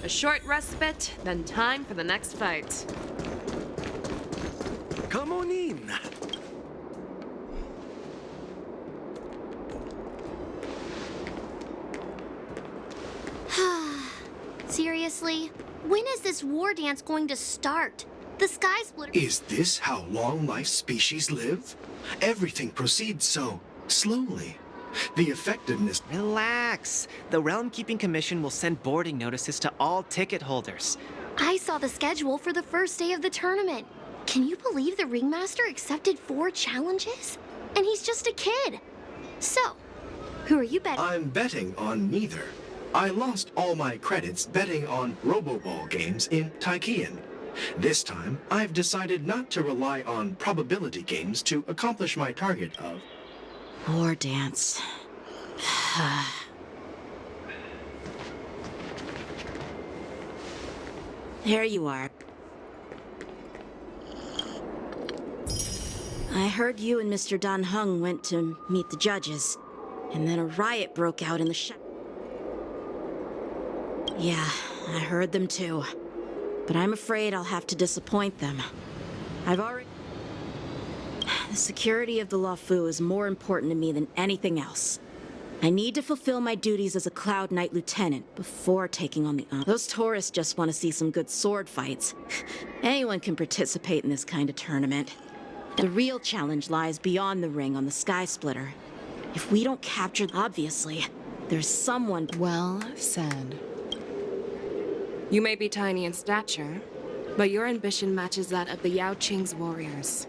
A short respite, then time for the next fight. Come on in. Seriously? When is this war dance going to start? The Sky Splitter— Is this how long-life species live? Everything proceeds so slowly. The effectiveness— Relax. The Realm Keeping Commission will send boarding notices to all ticket holders. I saw the schedule for the first day of the tournament. Can you believe the Ringmaster accepted 4 challenges? And he's just a kid. So, who are you betting? I'm betting on neither. I lost all my credits betting on Roboball games in Taikian. This time, I've decided not to rely on probability games to accomplish my target of— War dance. There you are. I heard you and Mr. Dan Heng went to meet the judges, and then a riot broke out in the Yeah, I heard them too. But I'm afraid I'll have to disappoint them. I've already— The security of the loufu is more important to me than anything else. I need to fulfill my duties as a Cloud Knight Lieutenant before taking on the Those tourists just want to see some good sword fights. Anyone can participate in this kind of tournament. The real challenge lies beyond the ring on the Sky Splitter. If we don't capture— Obviously, there's someone— Well said. You may be tiny in stature, but your ambition matches that of the Yao Qing's warriors.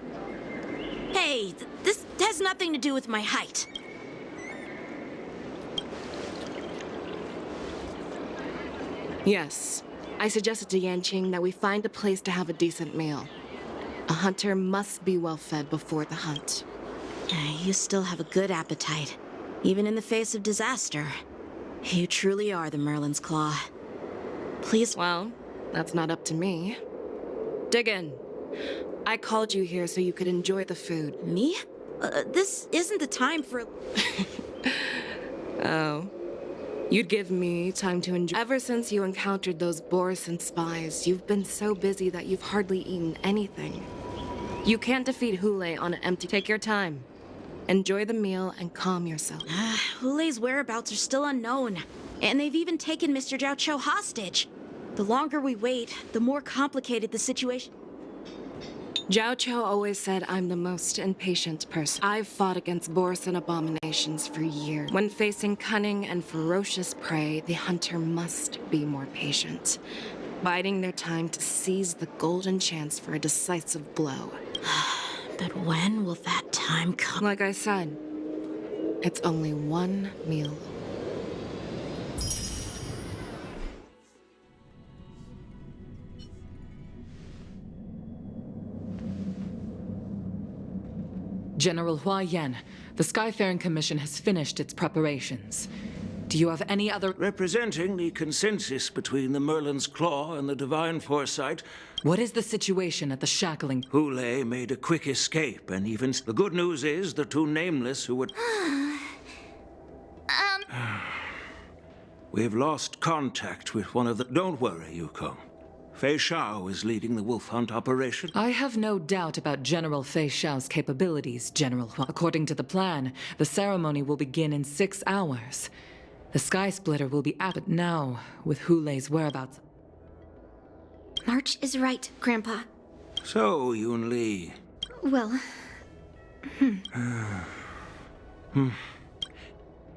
Hey, this has nothing to do with my height. Yes, I suggested to Yanqing that we find a place to have a decent meal. A hunter must be well fed before the hunt. You still have a good appetite, even in the face of disaster. You truly are the Merlin's Claw. Please— Well, that's not up to me. Dig in. I called you here so you could enjoy the food. Me? This isn't the time for— Oh. You'd give me time to enjoy— Ever since you encountered those Borisan spies, you've been so busy that you've hardly eaten anything. You can't defeat Hule on an empty— Take your time. Enjoy the meal and calm yourself. Hule's whereabouts are still unknown, and they've even taken Mr. Jiao Cho hostage. The longer we wait, the more complicated the situation— Jiao Cho always said I'm the most impatient person. I've fought against Borisan abominations for years. When facing cunning and ferocious prey, the hunter must be more patient, biding their time to seize the golden chance for a decisive blow. But when will that time come? Like I said, it's only one meal. General Hua Yan, the Skyfaring Commission has finished its preparations. Do you have any other— Representing the consensus between the Merlin's Claw and the Divine Foresight, What is the situation at the shackling? Hule made a quick escape, and even— The good news is the 2 nameless who would— We've lost contact with one of the— Don't worry, Yukong. Fei Shao is leading the wolf hunt operation. I have no doubt about General Fei Xiao's capabilities, General Hua. According to the plan, the ceremony will begin in 6 hours. The Sky Splitter will be at it now, with Hule's whereabouts. March is right, Grandpa. So, Yun Li. Well,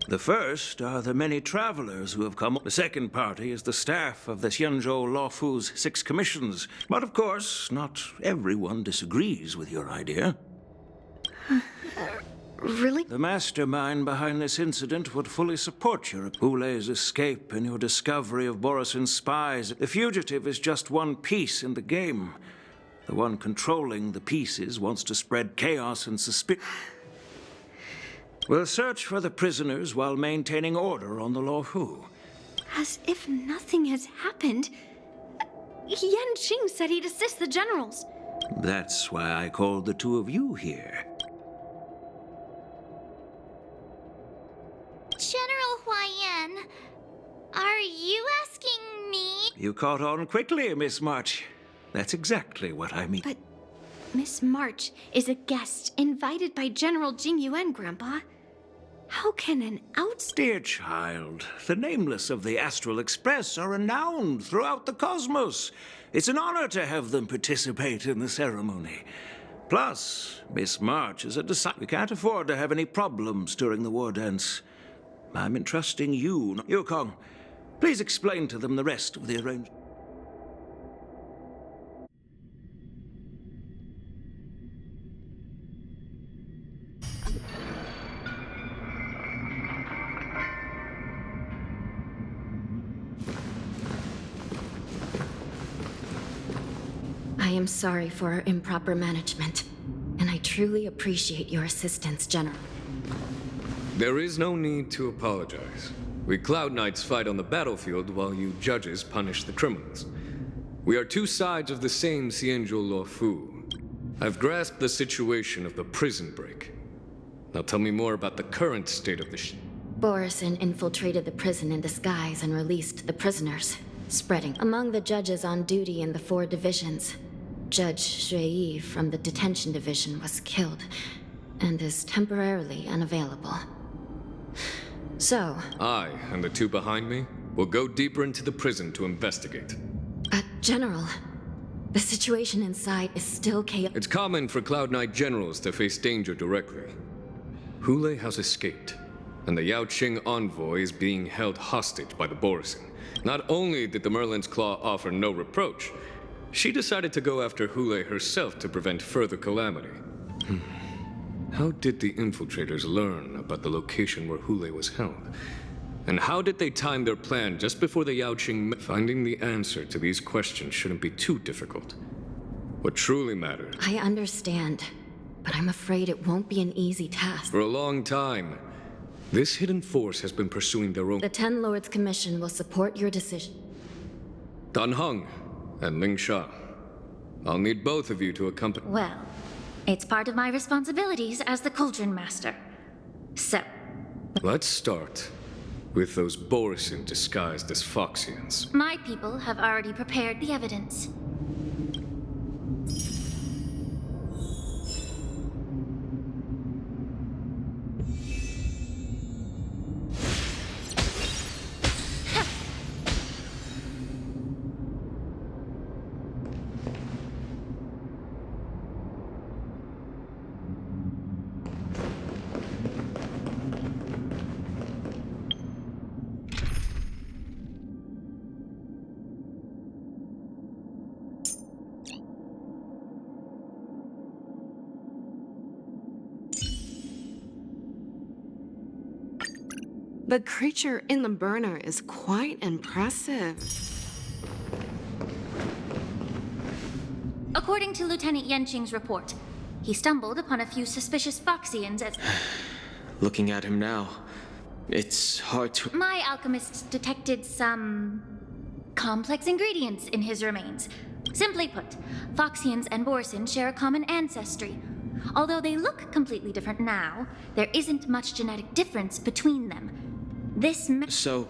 The first are the many travelers who have come. The second party is the staff of the Xianzhou Luofu's 6 commissions. But of course, not everyone disagrees with your idea. really? The mastermind behind this incident would fully support your Hule's escape and your discovery of Borisan's spies. The fugitive is just one piece in the game. The one controlling the pieces wants to spread chaos and suspicion. We'll search for the prisoners while maintaining order on the Luofu. As if nothing has happened. Yanqing said he'd assist the generals. That's why I called the 2 of you here. General Huayan, are you asking me you caught on quickly, Miss March. That's exactly what I mean. But Miss March is a guest invited by General Jing Yuan, Grandpa. How can an Dear child, the nameless of the Astral Express are renowned throughout the cosmos. It's an honor to have them participate in the ceremony. Plus, Miss March is a disciple. We can't afford to have any problems during the war dance. I'm entrusting you. Yukong, please explain to them the rest of the arrangement. I am sorry for our improper management, and I truly appreciate your assistance, General. There is no need to apologize. We Cloud Knights fight on the battlefield while you judges punish the criminals. We are two sides of the same Xianzhou loufu. I've grasped the situation of the prison break. Now tell me more about the current state of the Borison infiltrated the prison in disguise and released the prisoners, spreading. Among the judges on duty in the 4 divisions, Judge Shui from the detention division was killed and is temporarily unavailable. So... I and the 2 behind me will go deeper into the prison to investigate. General, the situation inside is still chaotic. It's common for Cloud Knight generals to face danger directly. Hulei has escaped, and the Yaoqing envoy is being held hostage by the Borison. Not only did the Merlin's Claw offer no reproach, she decided to go after Hulei herself to prevent further calamity. How did the infiltrators learn about the location where Hulei was held? And how did they time their plan just before the Yaoqing met? Finding the answer to these questions shouldn't be too difficult. What truly matters... I understand, but I'm afraid it won't be an easy task. For a long time, this hidden force has been pursuing their own... The 10 Lords Commission will support your decision. Dan Heng and Ling Sha. I'll need both of you to accompany... Well, it's part of my responsibilities as the Cauldron Master. So... Let's start with those Borison disguised as Foxians. My people have already prepared the evidence. The creature in the burner is quite impressive. According to Lieutenant Yenqing's report, he stumbled upon a few suspicious Foxians as... Looking at him now, it's hard to... My alchemists detected some... complex ingredients in his remains. Simply put, Foxians and Borison share a common ancestry. Although they look completely different now, there isn't much genetic difference between them. So,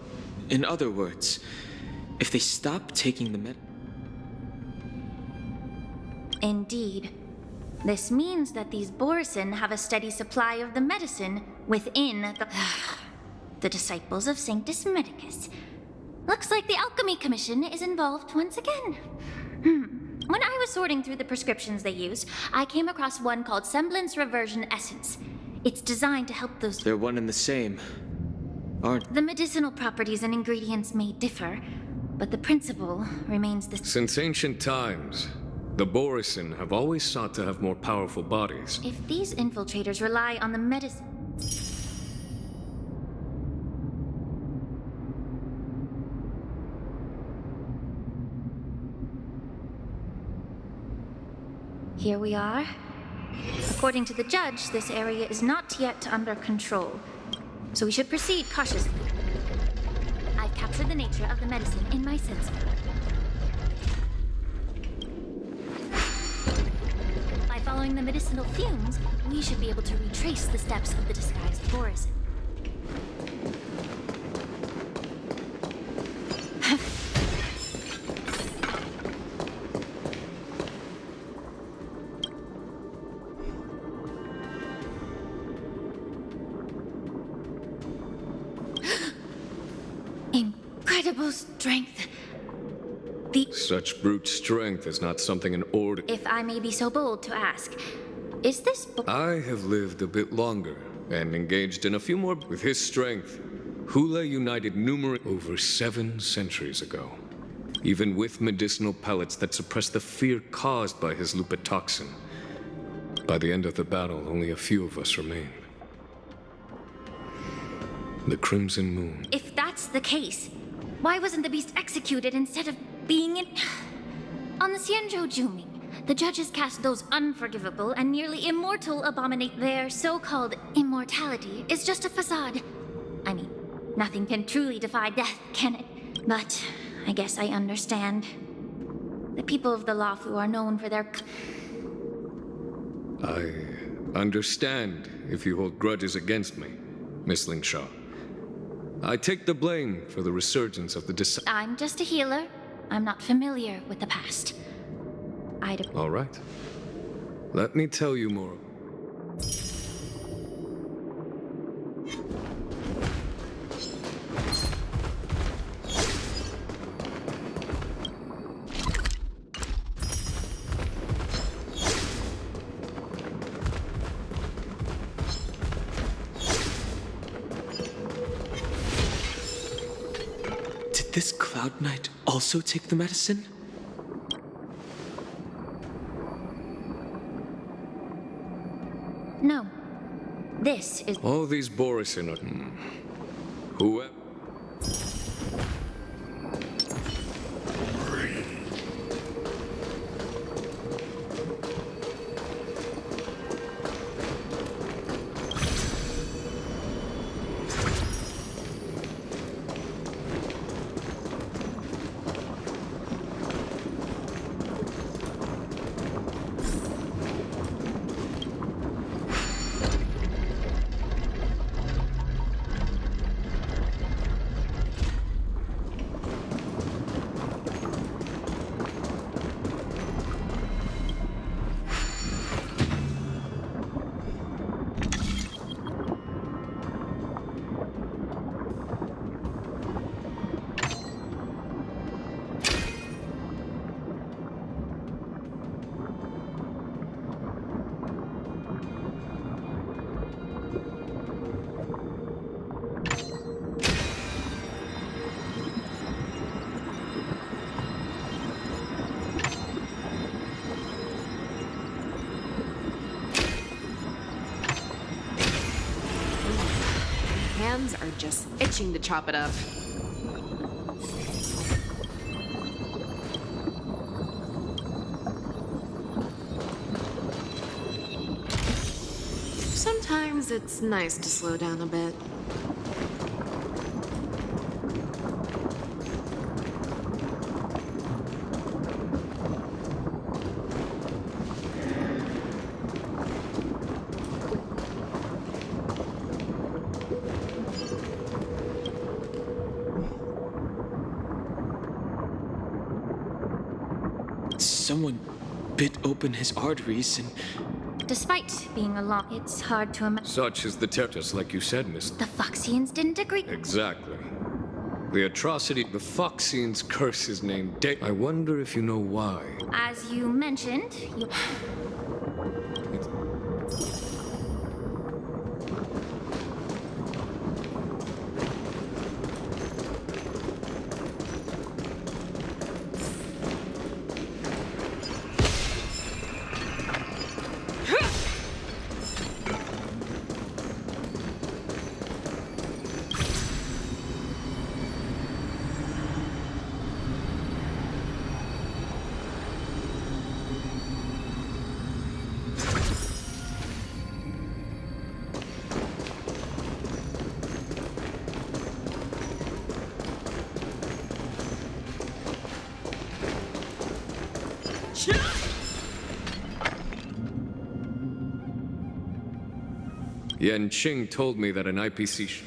in other words, if they stop taking the Indeed. This means that these Borison have a steady supply of the medicine within the disciples of Sanctus Medicus. Looks like the Alchemy Commission is involved once again. When I was sorting through the prescriptions they used, I came across one called Semblance Reversion Essence. It's designed to help those... They're one and the same, aren't... The medicinal properties and ingredients may differ, but the principle remains the same. Since ancient times, the Borison have always sought to have more powerful bodies. If these infiltrators rely on the medicine... Here we are. According to the judge, this area is not yet under control, so we should proceed cautiously. I've captured the nature of the medicine in my sensor. By following the medicinal fumes, we should be able to retrace the steps of the disguised Borison. incredible strength. Such brute strength is not something an order. If I may be so bold to ask, is this I have lived a bit longer and engaged in a few more. With his strength, Hule united numerous over 7 centuries ago. Even with medicinal pellets that suppressed the fear caused by his lupitoxin. By the end of the battle, only a few of us remained. The Crimson Moon. If that's the case, why wasn't the beast executed instead of being in... On the Xianzhou Juming, the judges cast those unforgivable and nearly immortal abominate. Their so-called immortality is just a facade. I mean, nothing can truly defy death, can it? But I guess I understand. The people of the loufu are known for their... I understand if you hold grudges against me, Miss Lingshaw. I take the blame for the resurgence of the I'm just a healer. I'm not familiar with the past. All right. Let me tell you more. Did this Cloud Knight also take the medicine? No. This is... All these Borisin are... Whoever... Hands are just itching to chop it up. Sometimes it's nice to slow down a bit. Someone bit open his arteries and... Despite being a law, it's hard to imagine. Such is the terror, just like you said, Miss... The Foxians didn't agree. Exactly. The atrocity... The Foxians curse his name I wonder if you know why. As you mentioned, you... Yan Qing told me that an IPC...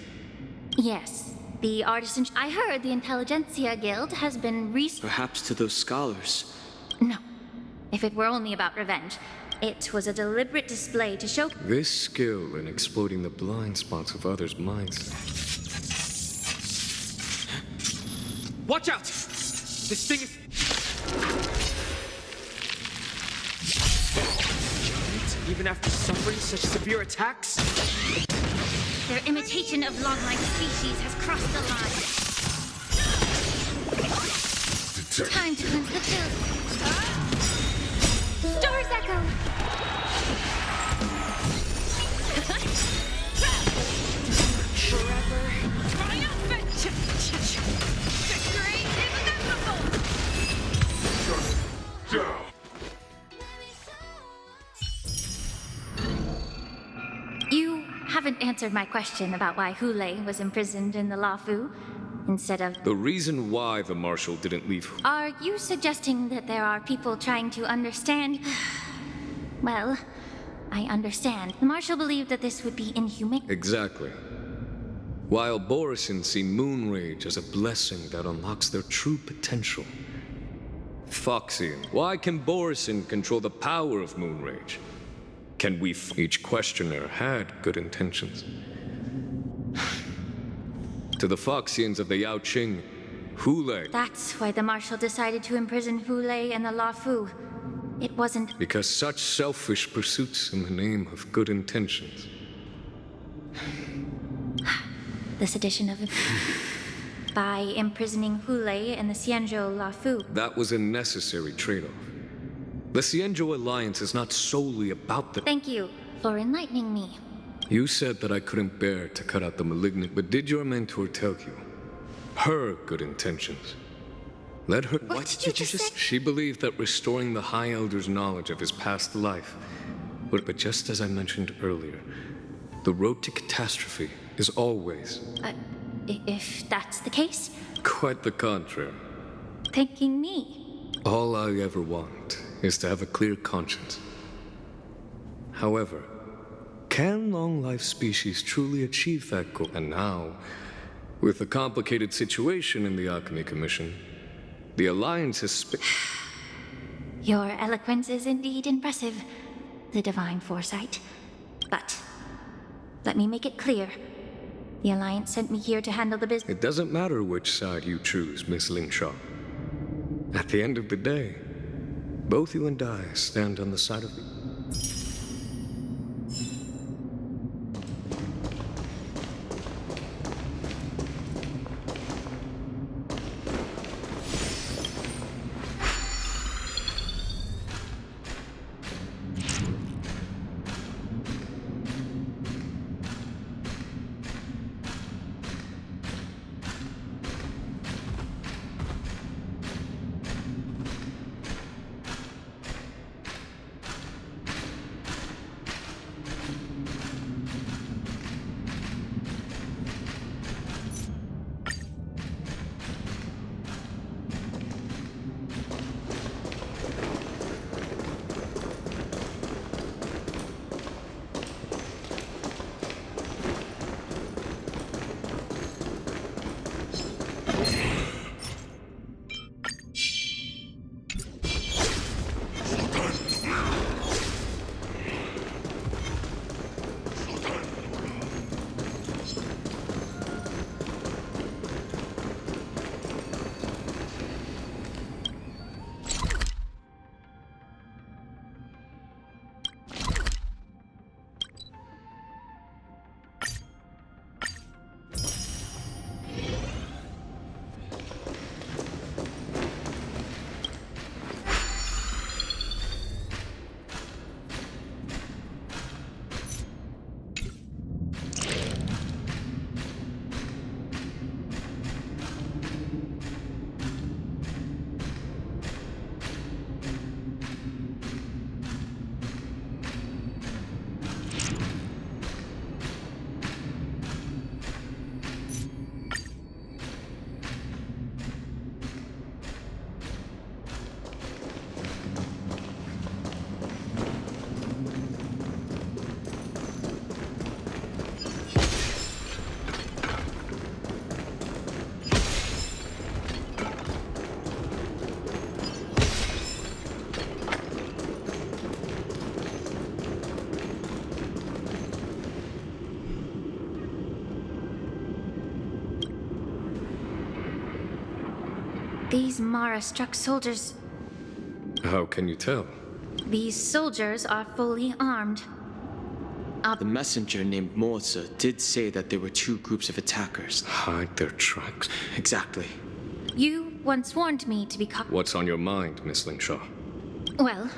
Yes, the artisan... I heard the Intelligentsia Guild has been Perhaps to those scholars. No. If it were only about revenge, it was a deliberate display to show... This skill in exploiting the blind spots of others' minds... Watch out! This thing is... Even after suffering such severe attacks? Their imitation of long-life species has crossed the line. Time to cleanse the field. Star's Echo! Forever triumphant! Victory inevitable! You haven't answered my question about why Hule was imprisoned in the loufu instead of... The reason why the Marshal didn't leave... Are you suggesting that there are people trying to understand? Well, I understand. The Marshal believed that this would be inhumane. Exactly. While Borisin see moon rage as a blessing that unlocks their true potential. Foxian, why can Borisin control the power of moon rage? Can we... Each questioner had good intentions. To the Foxians of the Yao Qing, Hule... That's why the Marshal decided to imprison Hule and the loufu. It wasn't... Because such selfish pursuits in the name of good intentions. This edition of... By imprisoning Hule and the Xianzhou loufu. That was a necessary trade-off. The Xianzhou alliance is not solely about the... Thank you for enlightening me. You said that I couldn't bear to cut out the malignant, but did your mentor tell you her good intentions? Let her... What did you just say? She believed that restoring the High Elder's knowledge of his past life would... But just as I mentioned earlier, the road to catastrophe is always... If that's the case... Quite the contrary. Thanking me. All I ever want is to have a clear conscience. However, can long-life species truly achieve that goal? And now, with the complicated situation in the Alchemy Commission, the Alliance has Your eloquence is indeed impressive, the divine foresight. But, let me make it clear. The Alliance sent me here to handle the business. It doesn't matter which side you choose, Miss Lingshaw. At the end of the day, both you and I stand on the side of the... These Mara-struck soldiers... How can you tell? These soldiers are fully armed. The messenger named Morza did say that there were two groups of attackers. Hide their tracks? Exactly. You once warned me to be What's on your mind, Miss Lingshaw? Well,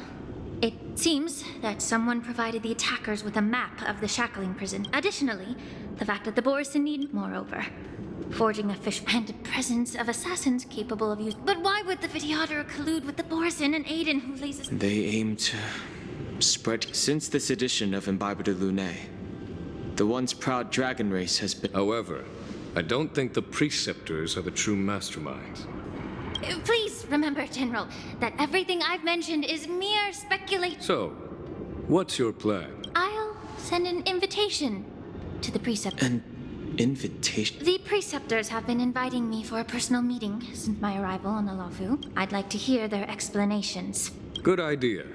it seems that someone provided the attackers with a map of the shackling prison. Additionally, the fact that the Borison need, moreover, forging a fish-banded presence of assassins capable of use. But why would the Vidyadhara collude with the Borison and aid in Hule's... They aim to spread... Since this edition of Imbiber de Lune, the once proud dragon race has been... However, I don't think the preceptors are the true masterminds. Please remember, General, that everything I've mentioned is mere speculation. So, what's your plan? I'll send an invitation to the preceptors. An invitation? The preceptors have been inviting me for a personal meeting since my arrival on the loufu. I'd like to hear their explanations. Good idea.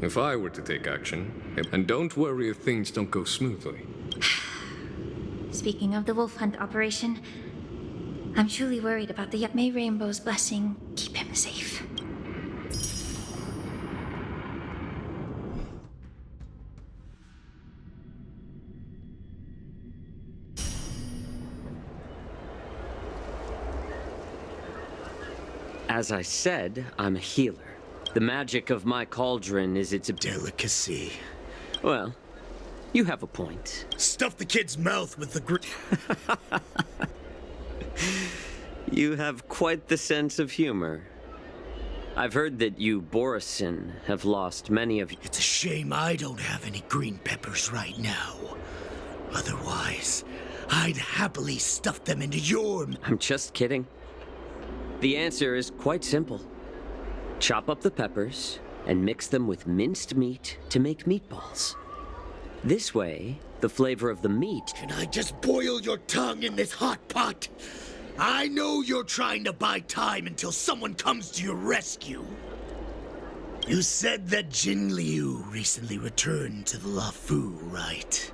If I were to take action, and don't worry if things don't go smoothly. Speaking of the wolf hunt operation, I'm truly worried about the... May Rainbow's blessing keep him safe. As I said, I'm a healer. The magic of my cauldron is its delicacy. Well, you have a point. Stuff the kid's mouth with the You have quite the sense of humor. I've heard that you, Borison, have lost many of you. It's a shame I don't have any green peppers right now. Otherwise, I'd happily stuff them into your... I'm just kidding. The answer is quite simple. Chop up the peppers and mix them with minced meat to make meatballs. This way, the flavor of the meat... Can I just boil your tongue in this hot pot? I know you're trying to buy time until someone comes to your rescue. You said that Jin Liu recently returned to the loufu, right?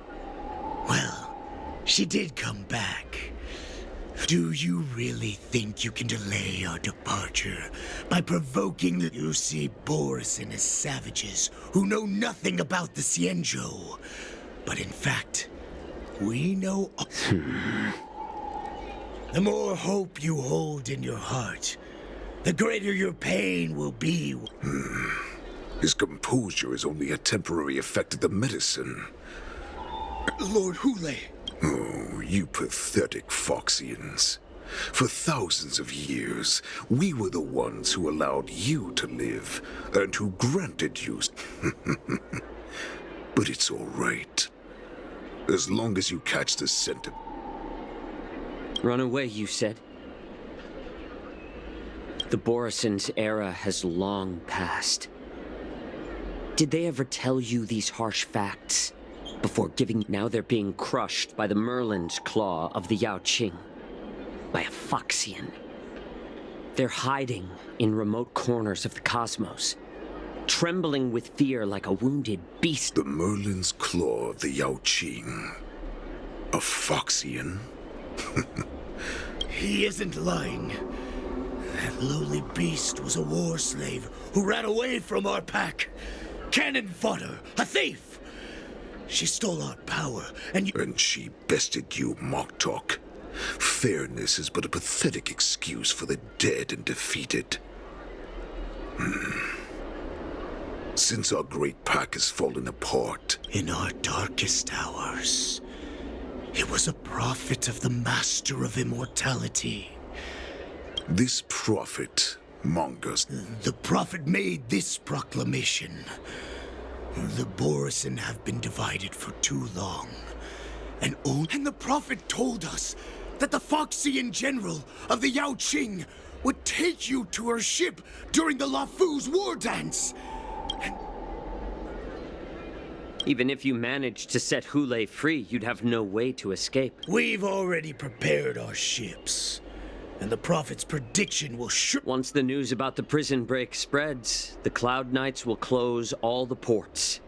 Well, she did come back. Do you really think you can delay our departure by provoking the... You see Borison as savages who know nothing about the Xianzhou. But in fact, we know... The more hope you hold in your heart, the greater your pain will be. His composure is only a temporary effect of the medicine. Lord Hule. Oh, you pathetic Foxians. For thousands of years, we were the ones who allowed you to live, and who granted you... But it's all right. As long as you catch the scent of... Run away, you said? The Borison's era has long passed. Did they ever tell you these harsh facts? Before giving... Now they're being crushed by the Merlin's claw of the Yaoqing. By a Foxian. They're hiding in remote corners of the cosmos. Trembling with fear like a wounded beast. The Merlin's claw of the Yaoqing. A Foxian? He isn't lying. That lowly beast was a war slave who ran away from our pack. Cannon fodder, a thief. She stole our power, and you... And she bested you, Moktok. Fairness is but a pathetic excuse for the dead and defeated. Since our great pack has fallen apart... In our darkest hours... It was a prophet of the Master of Immortality. This prophet, Mongus... The prophet made this proclamation. The Borison have been divided for too long. And the prophet told us that the Foxian general of the Yaoqing would take you to her ship during the loufu's war dance. Even if you managed to set Hule free, you'd have no way to escape. We've already prepared our ships, and the Prophet's prediction will Once the news about the prison break spreads, the Cloud Knights will close all the ports.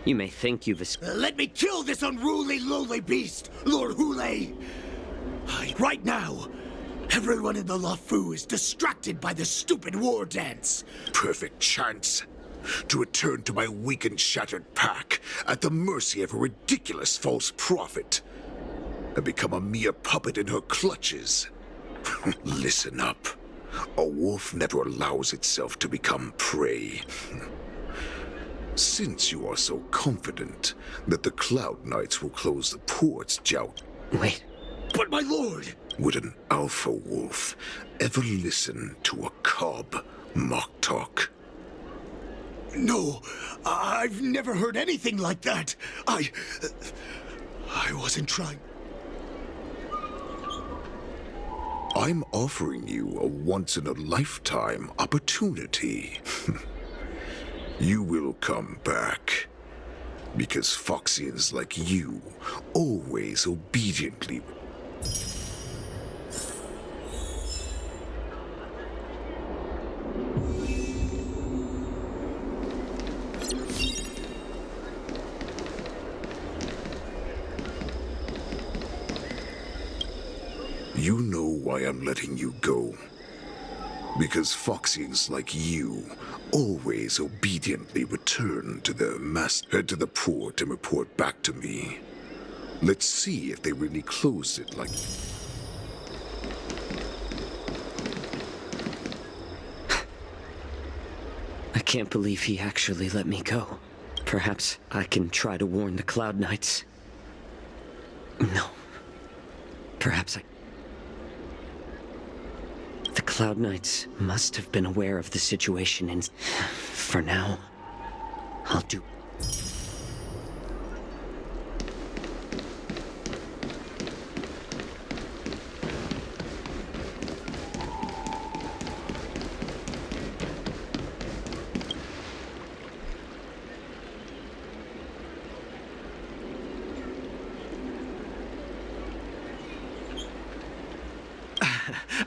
You may think you've escaped. Let me kill this unruly, lowly beast, Lord Hule! Right now, Everyone in the loufu is distracted by the stupid war dance. Perfect chance to return to my weak and shattered pack at the mercy of a ridiculous false prophet and become a mere puppet in her clutches. Listen up. A wolf never allows itself to become prey. Since you are so confident that the Cloud Knights will close the ports, Wait. But my lord! Would an alpha wolf ever listen to a cub mock talk? No, I've never heard anything like that. I wasn't trying. I'm offering you a once-in-a-lifetime opportunity. You will come back. Because Foxians like you always obediently... You know why I'm letting you go. Because Foxians like you always obediently return to their head to the port and report back to me. Let's see if they really closed it like... I can't believe he actually let me go. Perhaps I can try to warn the Cloud Knights. No. Perhaps I... The Cloud Knights must have been aware of the situation and... For now, I'll do...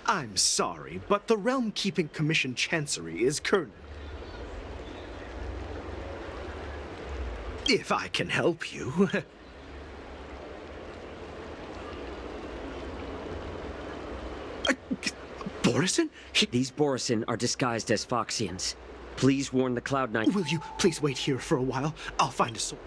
I'm sorry, but the Realm Keeping Commission Chancery is current. If I can help you. Borisin? These Borisin are disguised as Foxians. Please warn the Cloud Knight. Will you please wait here for a while? I'll find a sword.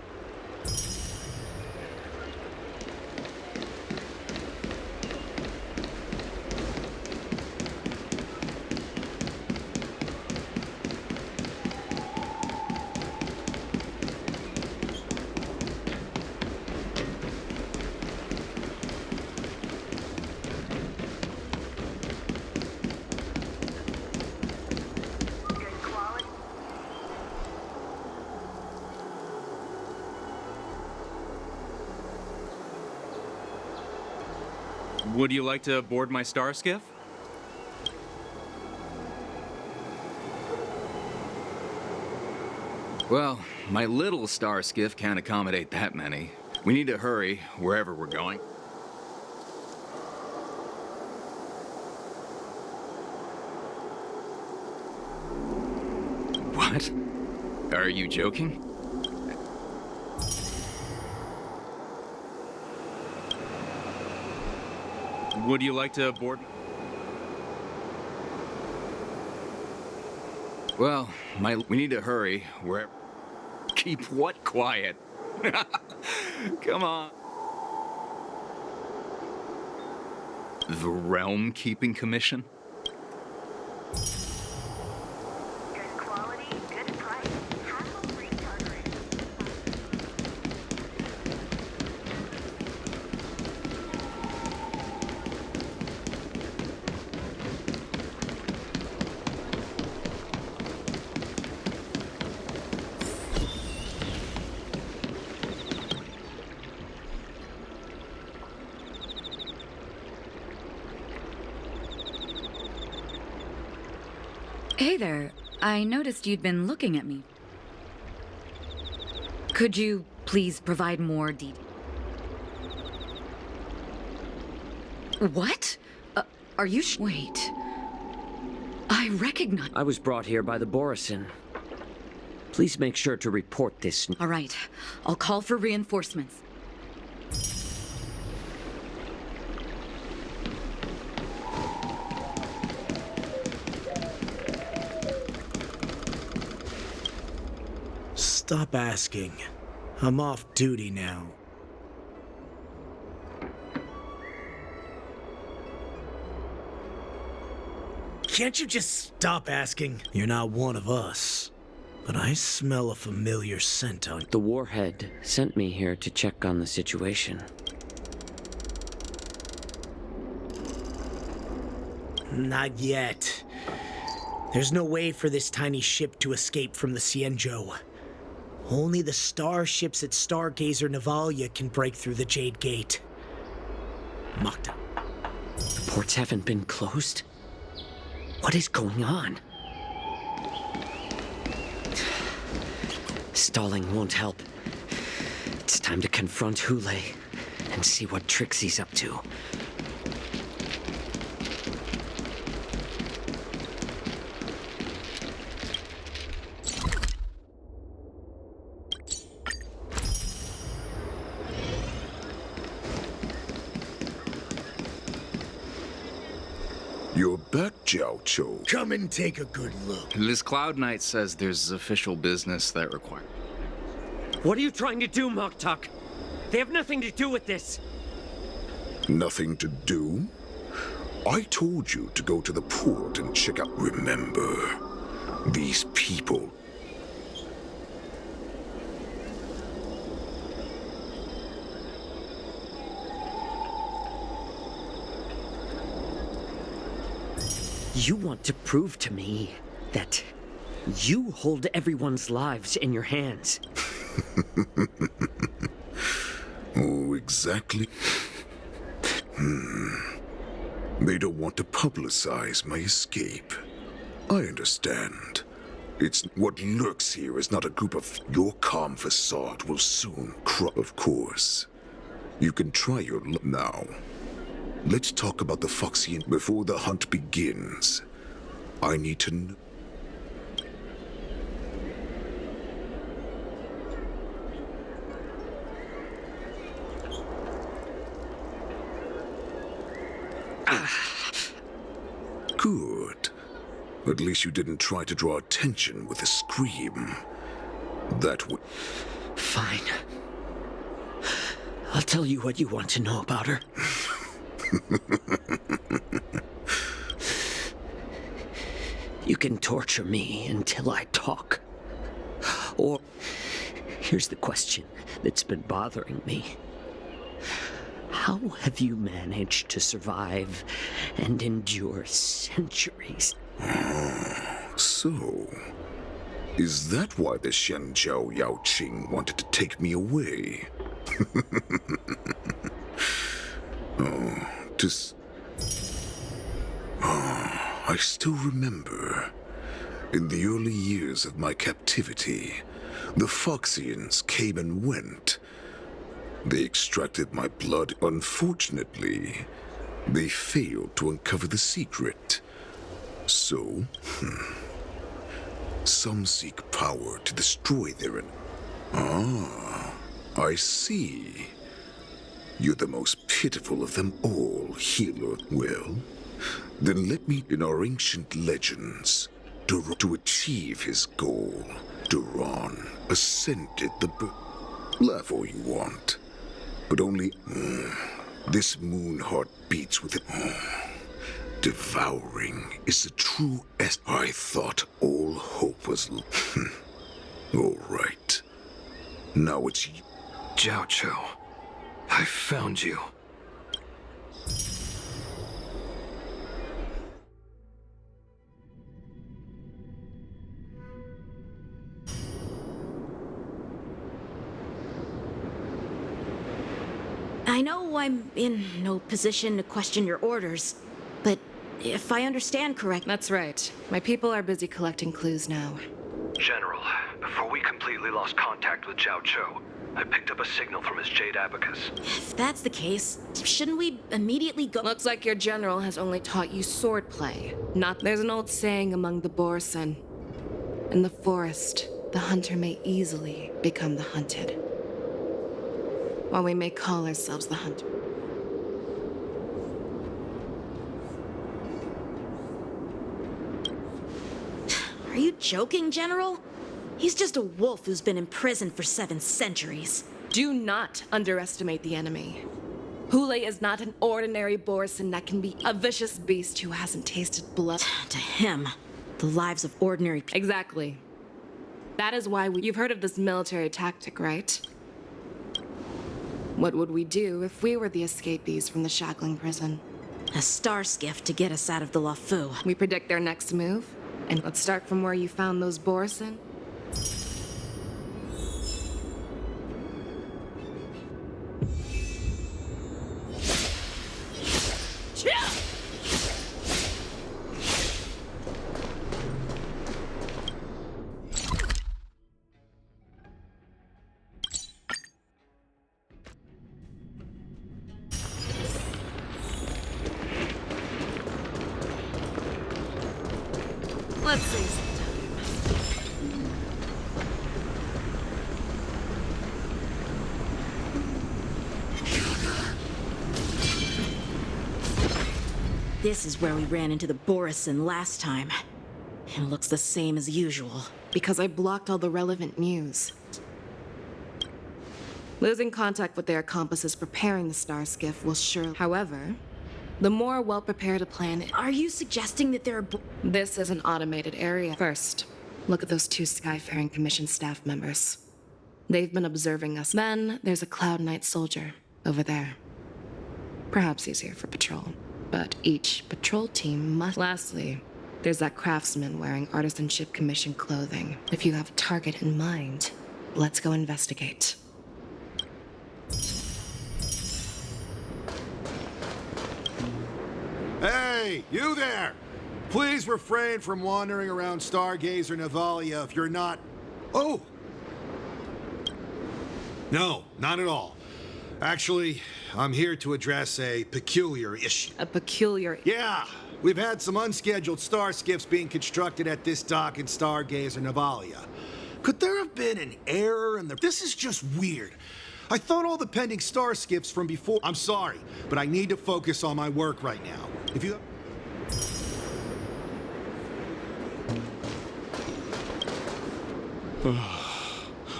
Would you like to board my star skiff? Well, my little star skiff can't accommodate that many. We need to hurry wherever we're going. What? Are you joking? Would you like to board? Well, we need to hurry. Keep what quiet? Come on. The Realm Keeping Commission? Good quality, good price. Hassle-free chartering. Hey there. I noticed you'd been looking at me. Could you please provide more detail? What? Are you Wait. I recognize... I was brought here by the Borisin. Please make sure to report this. All right. I'll call for reinforcements. Stop asking. I'm off duty now. Can't you just stop asking? You're not one of us. But I smell a familiar scent on... The warhead sent me here to check on the situation. Not yet. There's no way for this tiny ship to escape from the Cienjo. Only the starships at Stargazer Navalia can break through the Jade Gate. Makta. The ports haven't been closed? What is going on? Stalling won't help. It's time to confront Hule and see what tricks he's up to. You're back, Jiao Cho. Come and take a good look. This Cloud Knight says there's official business that requires... What are you trying to do, Moktuk? They have nothing to do with this. Nothing to do? I told you to go to the port and check out... Remember, these people... You want to prove to me that you hold everyone's lives in your hands. Oh, exactly. They don't want to publicize my escape. I understand. It's what lurks here is not a group of... Your calm facade will soon Of course. You can try your luck now. Let's talk about the Foxian before the hunt begins. I need to know... Good. At least you didn't try to draw attention with a scream. That would... Fine. I'll tell you what you want to know about her. You can torture me until I talk. Or, here's the question that's been bothering me. How have you managed to survive and endure centuries? So, is that why the Shenjiao Yaoqing wanted to take me away? I still remember. In the early years of my captivity, the Foxians came and went. They extracted my blood. Unfortunately, they failed to uncover the secret. So, some seek power to destroy their... I see. You're the most pitiful of them all, healer. Well, then let me... In our ancient legends, to achieve his goal, Duran ascended the... Laugh all you want. But only... this moon heart beats with it. Devouring is the true I thought all hope was... All right. Now it's... Jiao Cho, I found you. I know I'm in no position to question your orders, but if I understand correctly... That's right. My people are busy collecting clues now. General, before we completely lost contact with Jiao Cho, I picked up a signal from his jade abacus. If that's the case, shouldn't we immediately go... Looks like your general has only taught you swordplay. There's an old saying among the Borson. In the forest, the hunter may easily become the hunted. While we may call ourselves the hunter. Are you joking, General? He's just a wolf who's been imprisoned for 7 centuries. Do not underestimate the enemy. Hule is not an ordinary Borisin that can be a vicious beast who hasn't tasted blood. To him, the lives of ordinary people. Exactly. That is why you've heard of this military tactic, right? What would we do if we were the escapees from the shackling prison? A star skiff to get us out of the loufu. We predict their next move, and let's start from where you found those Borisin. Let's see some time. This is where we ran into the Borisin last time. It looks the same as usual. Because I blocked all the relevant news. Losing contact with their accomplices preparing the star skiff will surely. However, the more well-prepared a plan is. Are you suggesting that there are This is an automated area. First, look at those 2 Skyfaring Commission staff members. They've been observing us. Then, there's a Cloud Knight soldier over there. Perhaps he's here for patrol, but each patrol team must. Lastly, there's that craftsman wearing Artisanship Commission clothing. If you have a target in mind, let's go investigate. Hey, you there! Please refrain from wandering around Stargazer Navalia if you're not... Oh! No, not at all. Actually, I'm here to address a peculiar issue. A peculiar... Yeah! We've had some unscheduled star skiffs being constructed at this dock in Stargazer Navalia. Could there have been an error in the... This is just weird. I thought all the pending star skiffs from before... I'm sorry, but I need to focus on my work right now. If you...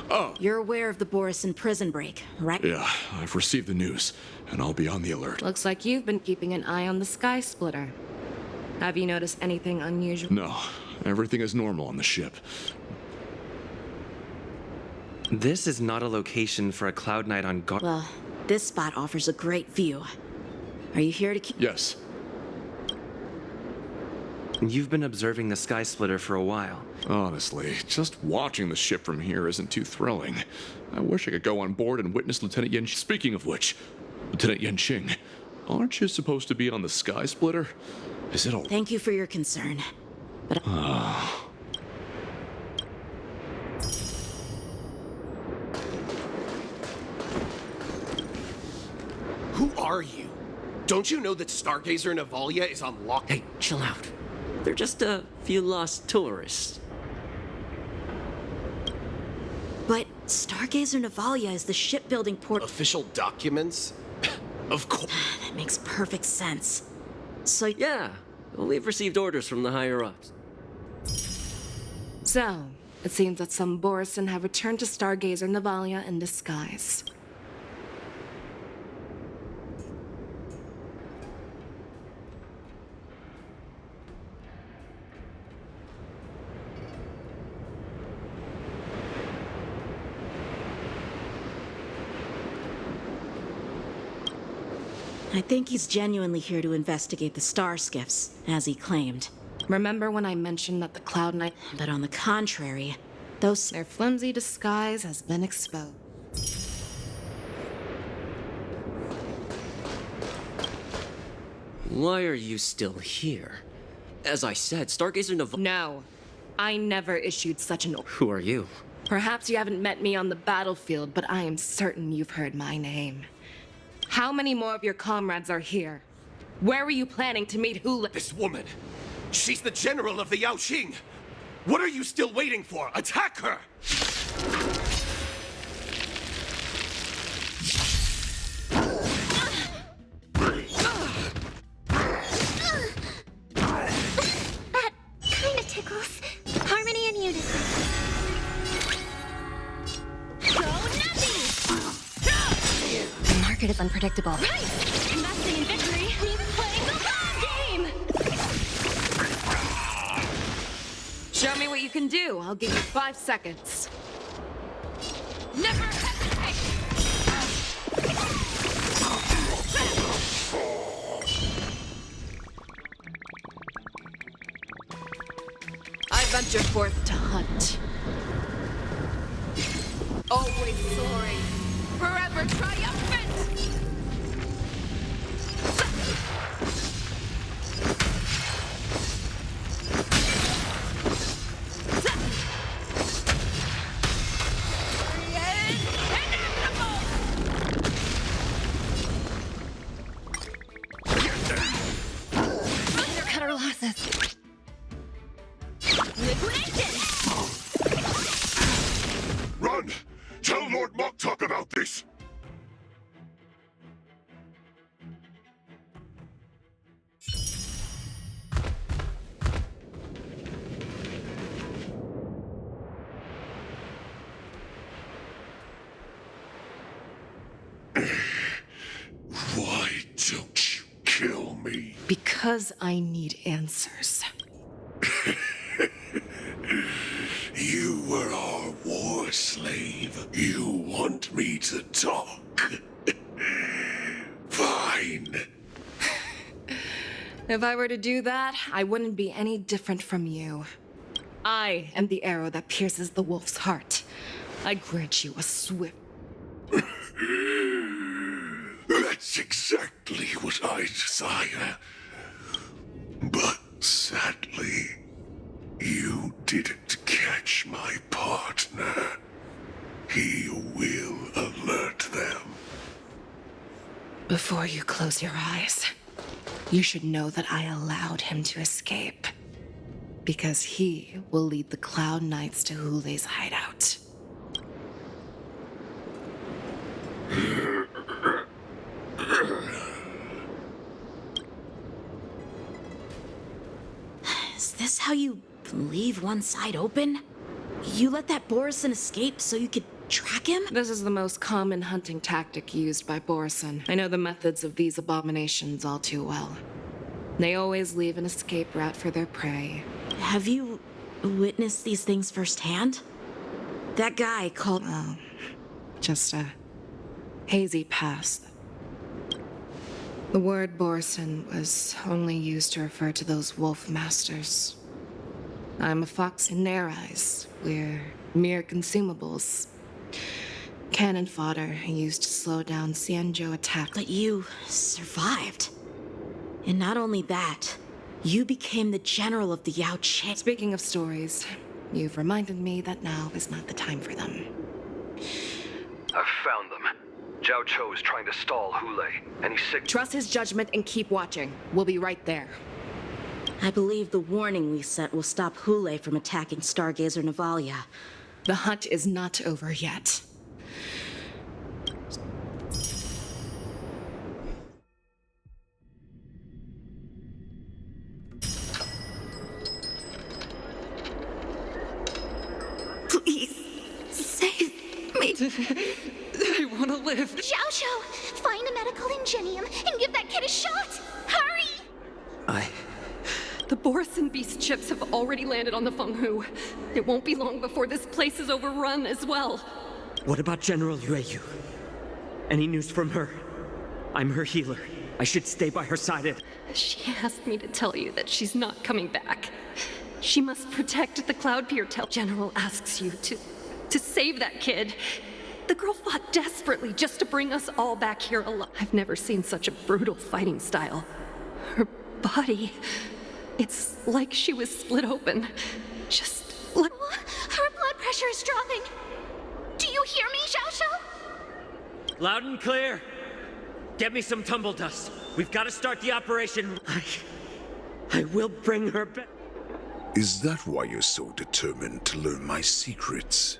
Oh. You're aware of the Borisin prison break, right? Yeah, I've received the news, and I'll be on the alert. Looks like you've been keeping an eye on the Sky Splitter. Have you noticed anything unusual? No, everything is normal on the ship. This is not a location for a Cloud Knight on guard. Well, this spot offers a great view. Are you here to keep... Yes. You've been observing the Sky Splitter for a while. Honestly, just watching the ship from here isn't too thrilling. I wish I could go on board and witness Lieutenant Yen... Speaking of which, Lieutenant Yenqing, aren't you supposed to be on the Sky Splitter? Is it all... Thank you for your concern, but... Who are you? Don't you know that Stargazer Navalia is on lock? Hey, chill out. They're just a few lost tourists. But Stargazer Navalia is the shipbuilding port... Official documents? Of course. That makes perfect sense. So... Yeah, we've received orders from the higher-ups. So, it seems that some Borisin have returned to Stargazer Navalia in disguise. I think he's genuinely here to investigate the star skiffs, as he claimed. Remember when I mentioned that the Cloud Knight... But on the contrary, those... Their flimsy disguise has been exposed. Why are you still here? As I said, Stargazer Navalia... No, I never issued such an order. Who are you? Perhaps you haven't met me on the battlefield, but I am certain you've heard my name. How many more of your comrades are here? Where were you planning to meet Hule? This woman! She's the general of the Yaoqing! What are you still waiting for? Attack her! That kinda tickles. Harmony and unison. market is unpredictable. Right! Investing in victory means playing the long game! Show me what you can do. I'll give you 5 seconds. Never hesitate! I venture forth to hunt. Always soaring, forever triumphant! Undercut our losses. Liquidation! Run! Tell Lord Moktok about this! Why don't you kill me? Because I need answers. You were our war slave. You want me to talk? Fine. If I were to do that, I wouldn't be any different from you. I am the arrow that pierces the wolf's heart. I grant you a swift... That's exactly what I desire. But sadly, you didn't catch my partner. He will alert them. Before you close your eyes, you should know that I allowed him to escape. Because he will lead the Cloud Knights to Hule's hideout. Is this how you leave one side open? You let that Borison escape so you could track him? This is the most common hunting tactic used by Borison. I know the methods of these abominations all too well. They always leave an escape route for their prey. Have you witnessed these things firsthand? That guy called... Oh, just a hazy past. The word Borison was only used to refer to those wolf masters. I'm a fox in their eyes. We're mere consumables. Cannon fodder used to slow down Xianzhou attacks. But you survived. And not only that, you became the general of the Yaoqing. Speaking of stories, you've reminded me that now is not the time for them. I've found them. Zhao Cho is trying to stall Hule, and he's sick. Trust his judgment and keep watching. We'll be right there. I believe the warning we sent will stop Hule from attacking Stargazer Navalia. The hunt is not over yet. Please, save me. I want to live. Xiaoshu, find a medical ingenium and give that kid a shot! Hurry! The Borison beast chips have already landed on the Fenghu. It won't be long before this place is overrun as well. What about General Yueyu? Any news from her? I'm her healer. I should stay by her side. She asked me to tell you that she's not coming back. She must protect the Cloud Pier. General asks you to save that kid. The girl fought desperately just to bring us all back here alive. I've never seen such a brutal fighting style. Her body, it's like she was split open. Just like... Her blood pressure is dropping. Do you hear me, Xiaoshu? Loud and clear. Get me some tumble dust. We've got to start the operation. I will bring her back. Is that why you're so determined to learn my secrets?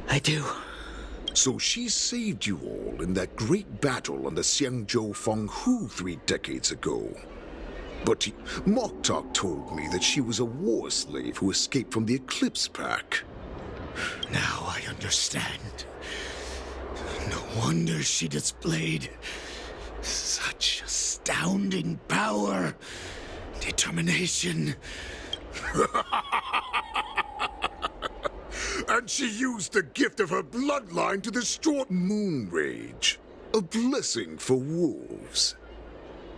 I do. So she saved you all in that great battle on the Xiangzhou Fenghu 3 decades ago. But Moktok told me that she was a war slave who escaped from the Eclipse Pack. Now I understand. wonder she displayed such astounding power, determination. And she used the gift of her bloodline to destroy Moon Rage, a blessing for wolves,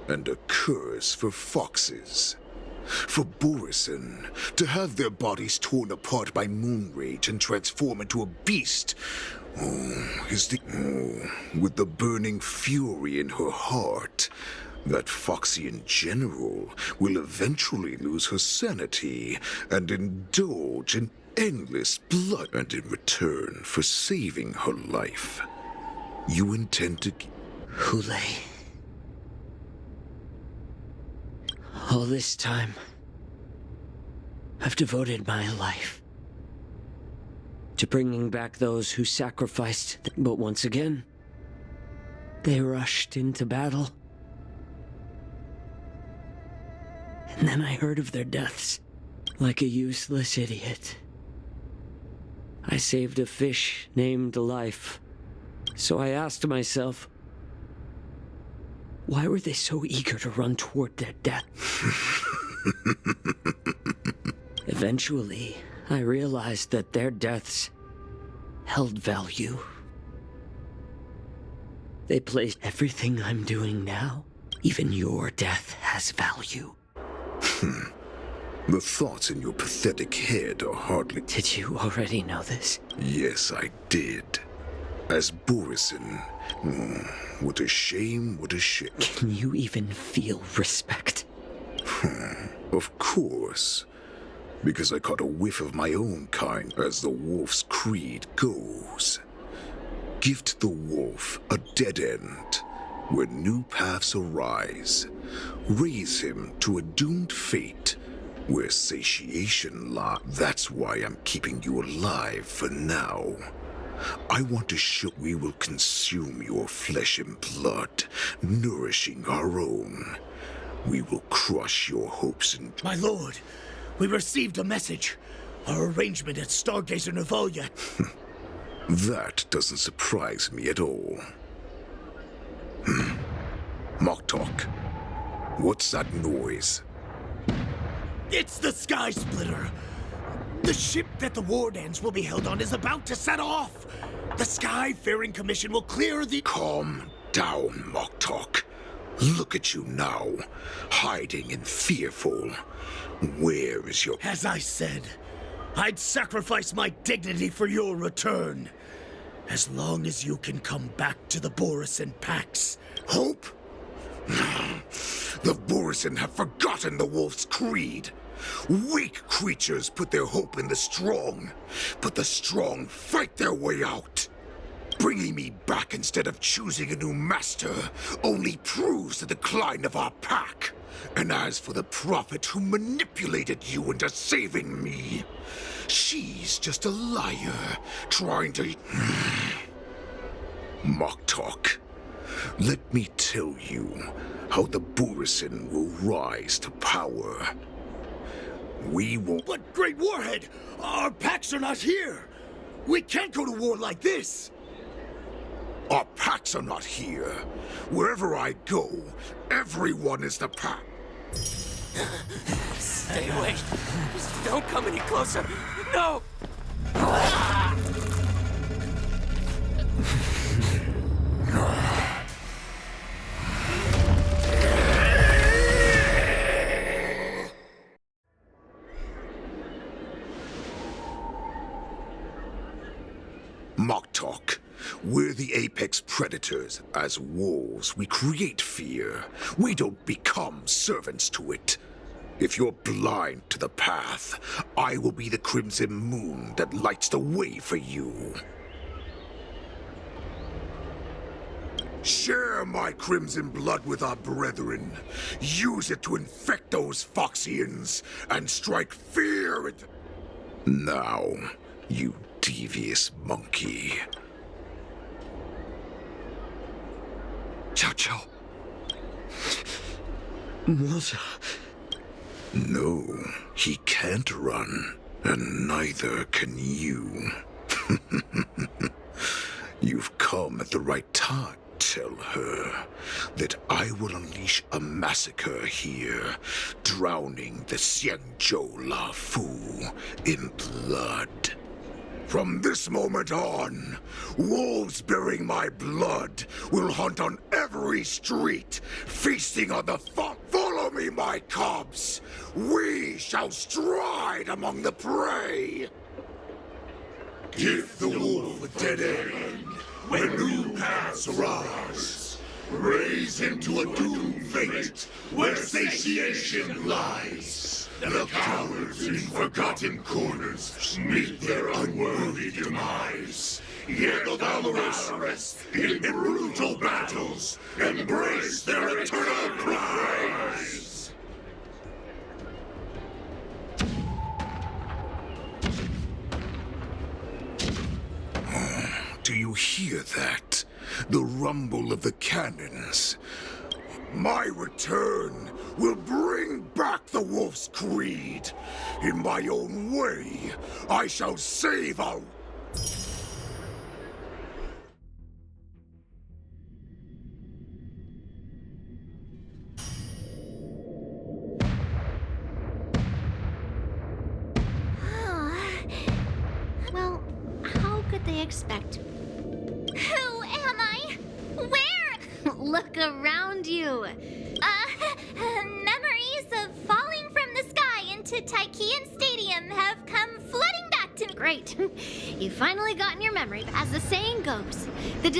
and a curse for foxes. For Borison to have their bodies torn apart by Moon Rage and transform into a beast, with the burning fury in her heart, that Foxian general will eventually lose her sanity and indulge in endless blood. And in return for saving her life, you intend to... Hule. All this time, I've devoted my life to bringing back those who sacrificed, but once again, they rushed into battle. And then I heard of their deaths, like a useless idiot. I saved a fish named Life, so I asked myself, why were they so eager to run toward their death? Eventually, I realized that their deaths held value. They placed everything I'm doing now. Even your death has value. The thoughts in your pathetic head are hardly... Did you already know this? Yes, I did. As Borison. What a shame, what a shame. Can you even feel respect? Of course. Because I caught a whiff of my own kind, as the wolf's creed goes. Gift the wolf a dead end, where new paths arise. Raise him to a doomed fate, where satiation lies. That's why I'm keeping you alive for now. I want to show we will consume your flesh and blood, nourishing our own. We will crush your hopes and... My lord, we received a message. Our arrangement at Stargazer Navalia. That doesn't surprise me at all. Moktok, what's that noise? It's the Sky Splitter. The ship that the Wardens will be held on is about to set off. The Skyfaring Commission will clear the... Calm down, Moktok. Look at you now, hiding and fearful. Where is your... As I said, I'd sacrifice my dignity for your return. As long as you can come back to the Borison Pax. Hope? The Borison have forgotten the wolf's creed. Weak creatures put their hope in the strong, but the strong fight their way out. Bringing me back instead of choosing a new master only proves the decline of our pack. And as for the prophet who manipulated you into saving me, she's just a liar trying to... Moktok, let me tell you how the Borison will rise to power. We won't... But Great Warhead, our packs are not here. We can't go to war like this. Our packs are not here. Wherever I go, everyone is the pack. Stay away. Just don't come any closer. No! Moktok, we're the apex predators. As wolves, we create fear. We don't become servants to it. If you're blind to the path, I will be the crimson moon that lights the way for you. Share my crimson blood with our brethren. Use it to infect those Foxians and strike fear into... Now, you devious monkey. Chow Chow. Mother. No, he can't run, and neither can you. You've come at the right time. Tell her that I will unleash a massacre here, drowning the Xiangzhou loufu in blood. From this moment on, wolves bearing my blood will hunt on every street, feasting on the Follow me, my cubs! We shall stride among the prey! Give the wolf a dead end when new paths arise. Raise him to a doomed fate where satiation lies. The cowards in forgotten corners meet their unworthy demise. Yet the valorous in brutal battles embrace their eternal prize. Do you hear that? The rumble of the cannons. My return will bring back the wolf's creed. In my own way, I shall save our... Well, how could they expect? Who am I? Where? Look around you. Memories of falling from the sky into Taikian Stadium have come flooding back to me. Great. You finally gotten your memory. As the saying goes, But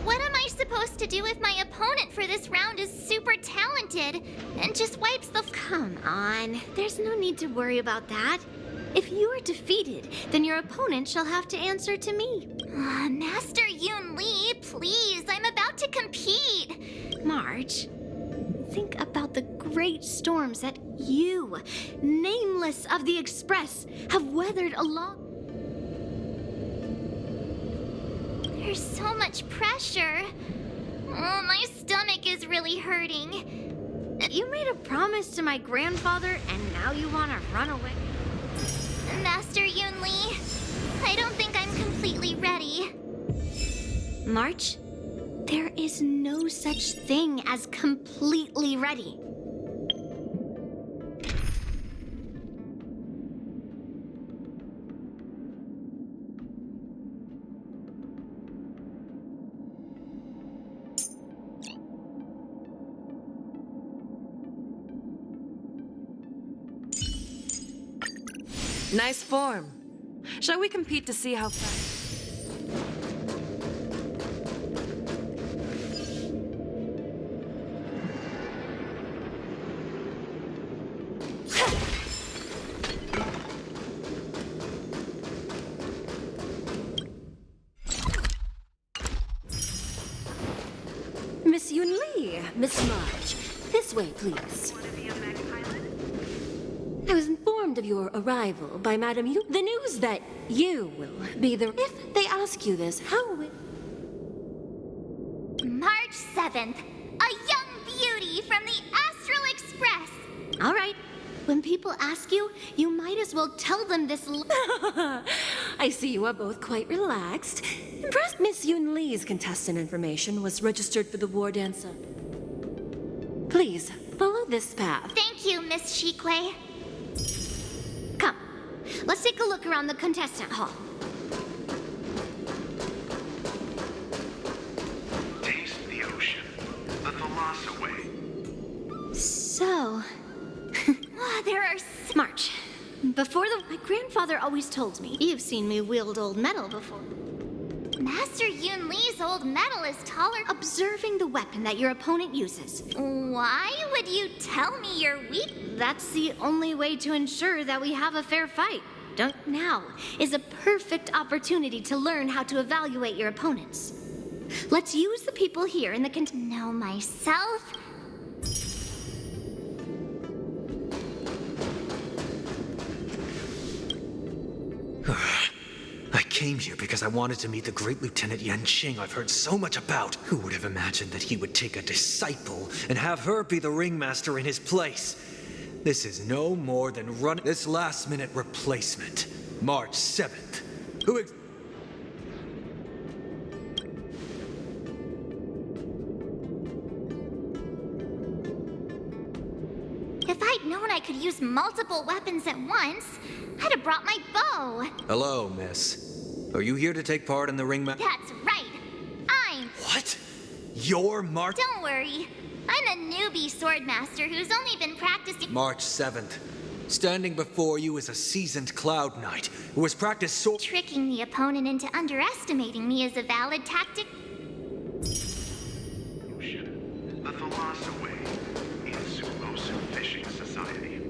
what am I supposed to do if my opponent for this round is super talented and just wipes the... Come on. There's no need to worry about that. If you are defeated, then your opponent shall have to answer to me. Master Yun Li, please, I'm about to compete. March, think about the great storms that you, nameless of the Express, have weathered along. There's so much pressure. Oh, my stomach is really hurting. You made a promise to my grandfather, and now you want to run away? Master Yun Li, I don't think I'm completely ready. March, there is no such thing as completely ready. Nice form. Shall we compete to see how fast? Miss Yun Li, Miss March, this way, please. I was informed of your arrival by Madame Yu. The news that you will be the... If they ask you this, how will... March 7th, a young beauty from the Astral Express. All right. When people ask you, you might as well tell them this. I see you are both quite relaxed. Impressed. Miss Yun Li's contestant information was registered for the war dancer. Please, follow this path. Thank you, Miss Shikwe. Come, let's take a look around the contestant hall. Taste the ocean. The Thalassa way. So... there are... March, my grandfather always told me, you've seen me wield old metal before. Master Yun Li's old metal is taller... Observing the weapon that your opponent uses. Why would you tell me you're weak? That's the only way to ensure that we have a fair fight. Now is a perfect opportunity to learn how to evaluate your opponents. Let's use the people here in the know myself. I came here because I wanted to meet the great Lieutenant Yanqing I've heard so much about. Who would have imagined that he would take a disciple and have her be the ringmaster in his place? This is no more than this last-minute replacement. March 7th. known I could use multiple weapons at once, I'd have brought my bow. Hello, miss. Are you here to take part in the ring match? That's right. I'm... What? You're March... Don't worry. I'm a newbie swordmaster who's only been practicing... March 7th. Standing before you is a seasoned Cloud Knight who has practiced sword... Tricking the opponent into underestimating me is a valid tactic. The Thalassa Way in Sumosu Fishing Society.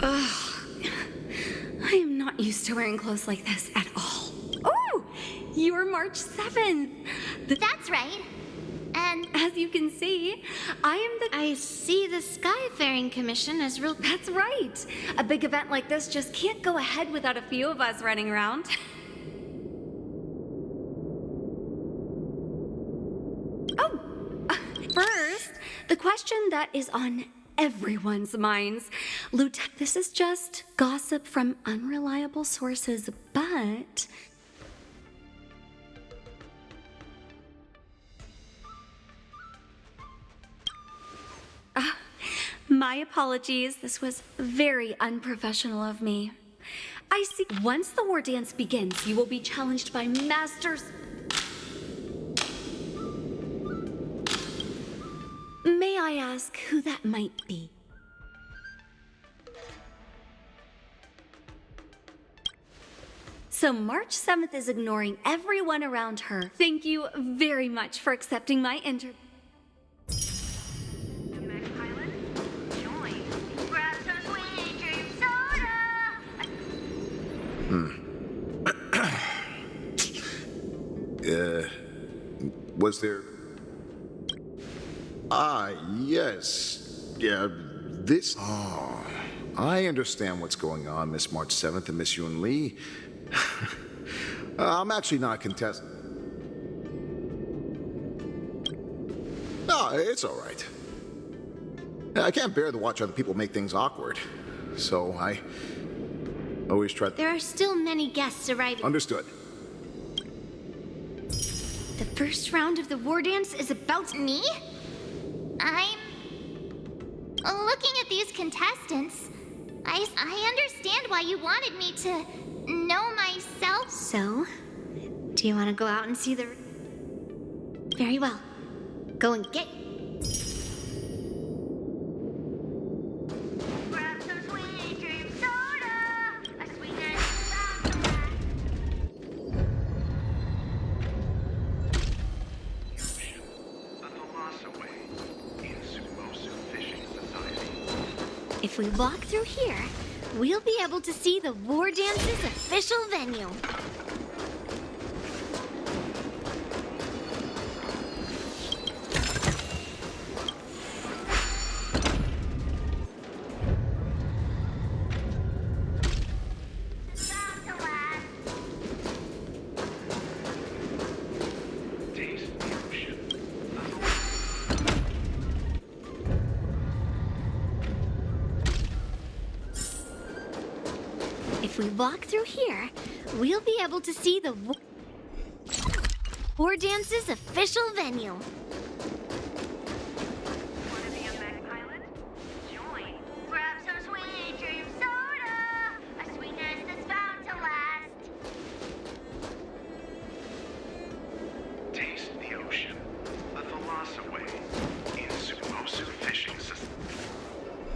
Ugh. I am not used to wearing clothes like this at all. Oh! You're March 7th! That's right. And as you can see, I see the Skyfaring Commission as real... That's right! A big event like this just can't go ahead without a few of us running around. Oh! First, the question that is on everyone's minds. Lieutenant, this is just gossip from unreliable sources, but... My apologies. This was very unprofessional of me. I see. Once the war dance begins, you will be challenged by masters. May I ask who that might be? So March 7th is ignoring everyone around her. Thank you very much for accepting my interview. Was there... yes. Yeah, this... Oh, I understand what's going on, Miss March 7th and Miss Yun Lee. I'm actually not a contestant. No, it's all right. I can't bear to watch other people make things awkward. So I always try... There are still many guests arriving. Understood. The first round of the war dance is about... Me? I'm... Looking at these contestants, I understand why you wanted me to know myself. So, do you want to go out and see the... Very well. Go and get... Grab some sweet dream soda, a sweetness If we walk through here, we'll be able to see the war dance's official venue. If we walk through here, we'll be able to see the war dance's official venue. Grab some sweet dream soda, a sweetness that's bound to last. Taste the ocean. The Thalassa Way in Sumosu Fishing System.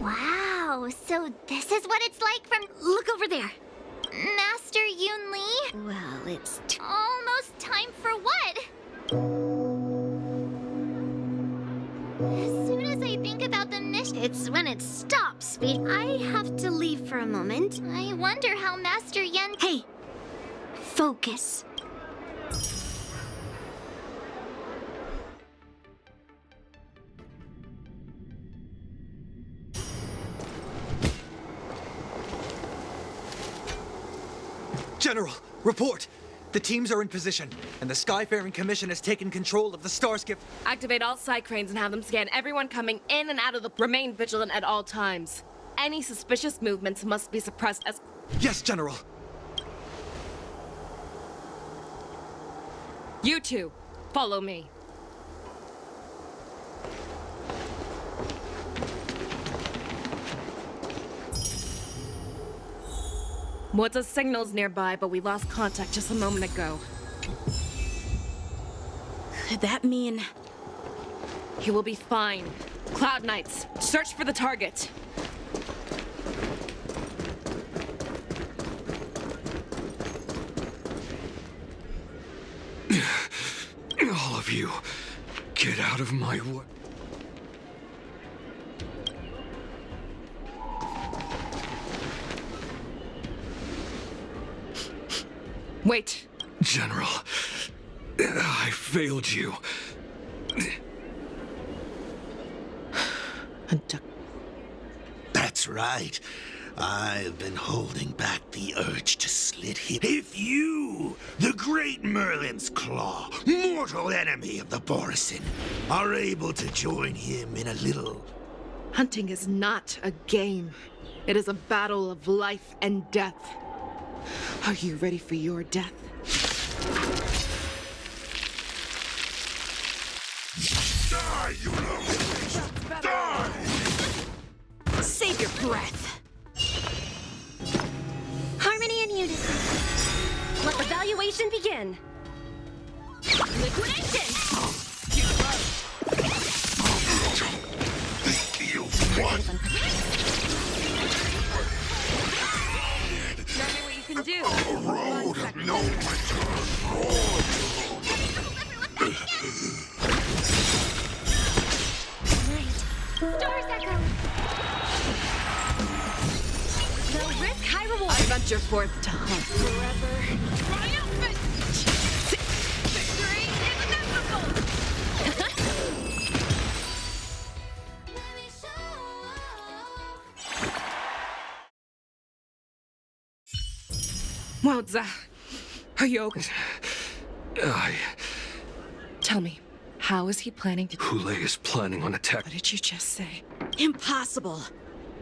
Wow, so this is what it's like from... Look over there. Master Yun Lee? Well, it's... Almost time for what? As soon as I think about the mission... It's when it stops speaking. I have to leave for a moment. I wonder how Master Yen... Hey! Focus. General, report! The teams are in position, and the Skyfaring Commission has taken control of the Starskip. Activate all side cranes and have them scan everyone coming in and out of the... Remain vigilant at all times. Any suspicious movements must be suppressed as... Yes, General. You two, follow me. What's signals nearby, but we lost contact just a moment ago. Could that mean... He will be fine. Cloud Knights, search for the target. All of you, get out of my way. Wait. General, I failed you. That's right. I've been holding back the urge to slit him. If you, the great Merlin's Claw, mortal enemy of the Borison, are able to join him in a little... Hunting is not a game. It is a battle of life and death. Are you ready for your death? Die, you know! Die! Save your breath. Harmony and unison. Let the valuation begin. Liquidation! You what? Show me what you can do. A road of no Stars echo! No risk, high reward! I venture forth to hunt. Forever. Triumphant! Victory is inevitable! Wowza. Are you okay? Tell me, how is he planning to... Hule is planning on attack. What did you just say? Impossible.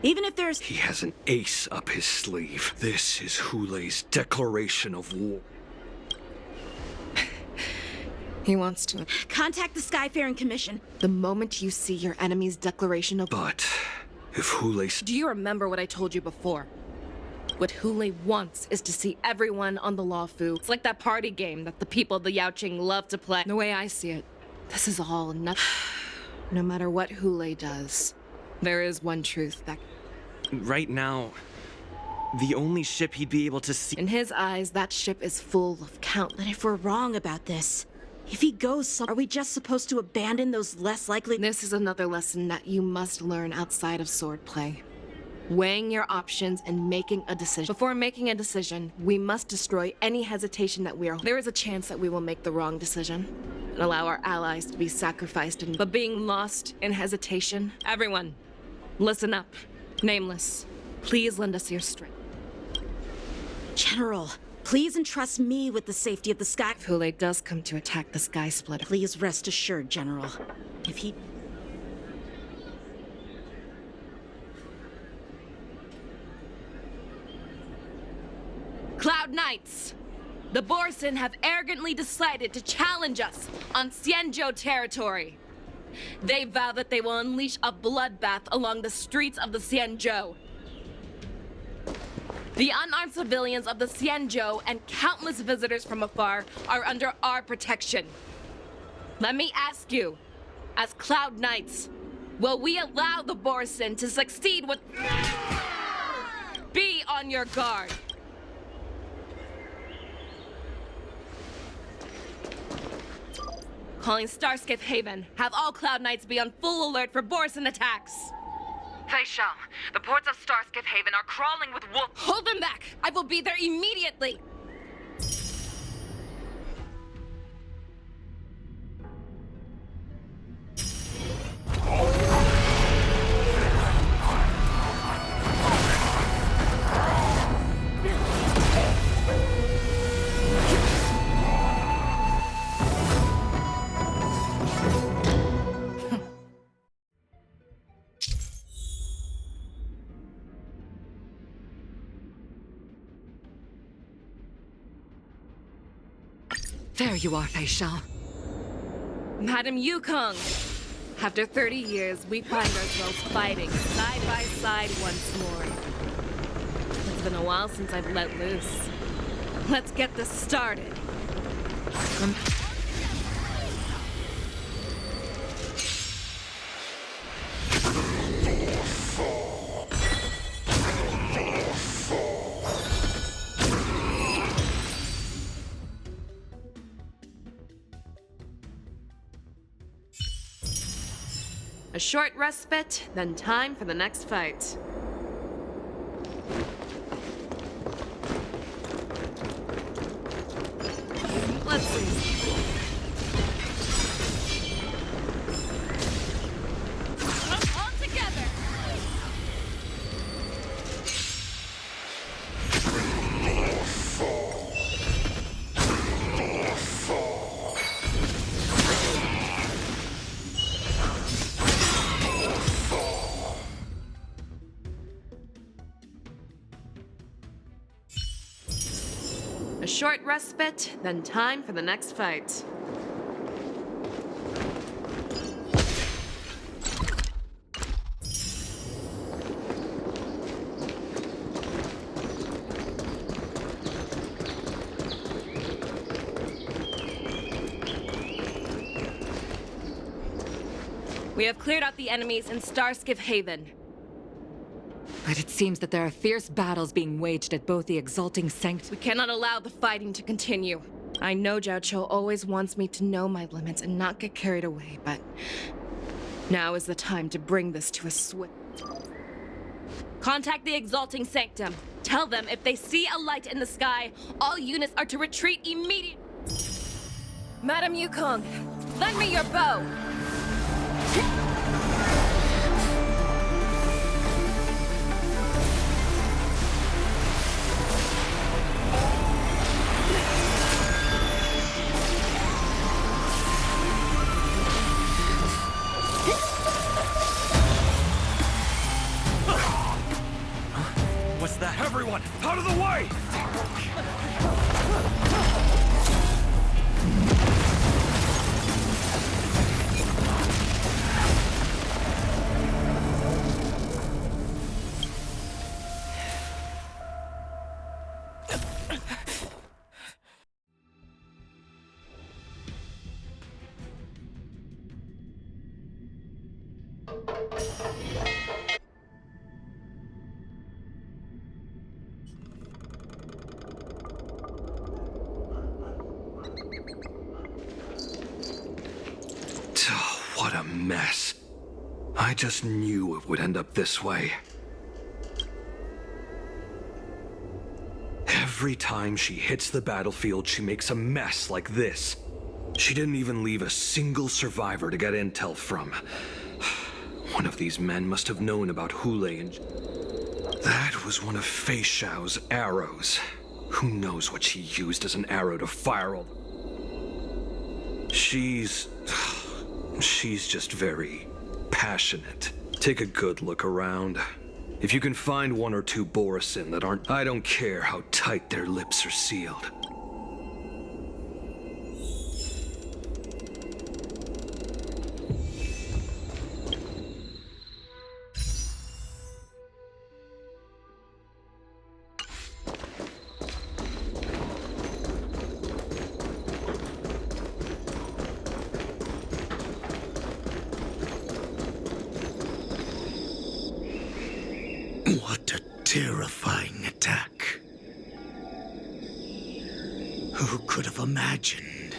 Even if there's... He has an ace up his sleeve. This is Hule's declaration of war. He wants to... Contact the Skyfaring Commission. The moment you see your enemy's declaration of... But if Hule... Do you remember what I told you before? What Hule wants is to see everyone on the loufu. It's like that party game that the people of the Yaoqing love to play. The way I see it, this is all nothing. No matter what Hule does, there is one truth that... Right now, the only ship he'd be able to see... In his eyes, that ship is full of countless... But if we're wrong about this, if he goes, are we just supposed to abandon those less likely... This is another lesson that you must learn outside of swordplay. Weighing your options and making a decision. Before making a decision, we must destroy any hesitation that we are... There is a chance that we will make the wrong decision and allow our allies to be sacrificed. But being lost in hesitation... Everyone, listen up. Nameless, please lend us your strength. General, please entrust me with the safety of the sky... If Hule does come to attack the Sky Splitter... Please rest assured, General. If he... Cloud Knights! The Borison have arrogantly decided to challenge us on Xianzhou territory. They vow that they will unleash a bloodbath along the streets of the Xianzhou. The unarmed civilians of the Xianzhou and countless visitors from afar are under our protection. Let me ask you, as Cloud Knights, will we allow the Borison to succeed with... Be on your guard. Calling Starskiff Haven. Have all Cloud Knights be on full alert for Borison attacks. Fei Shao, the ports of Starskiff Haven are crawling with wolf... Hold them back! I will be there immediately! There you are, Fei Shao. Madam Yukong! After 30 years, we find ourselves fighting side by side once more. Let's been a while since I've let loose. Let's get this started. A short respite, then time for the next fight. Let's see. All together. A short respite, then time for the next fight. We have cleared out the enemies in Starskiff Haven. But it seems that there are fierce battles being waged at both the Exalting Sanctum. We cannot allow the fighting to continue. I know Zhao Cho always wants me to know my limits and not get carried away, but now is the time to bring this to a swift. Contact the Exalting Sanctum. Tell them if they see a light in the sky, all units are to retreat immediately. Madam Yukong, lend me your bow. What's that? Everyone, out of the way! What a mess. I just knew it would end up this way. Every time she hits the battlefield, she makes a mess like this. She didn't even leave a single survivor to get intel from. One of these men must have known about Hule and... That was one of Fei Xiao's arrows. Who knows what she used as an arrow to fire all... She's just very passionate. Take a good look around. If you can find one or two Borisin that aren't... I don't care how tight their lips are sealed. What a terrifying attack. Who could have imagined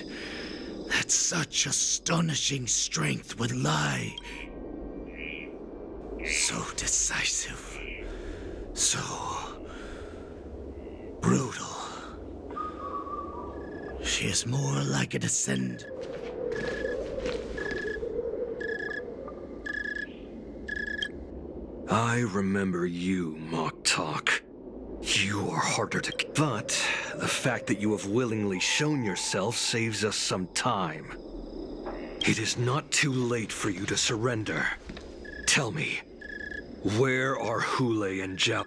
that such astonishing strength would lie so decisive, so brutal? She is more like a descendant. I remember you, Mock Talk. You are harder to... But the fact that you have willingly shown yourself saves us some time. It is not too late for you to surrender. Tell me, where are Hule and Zhao?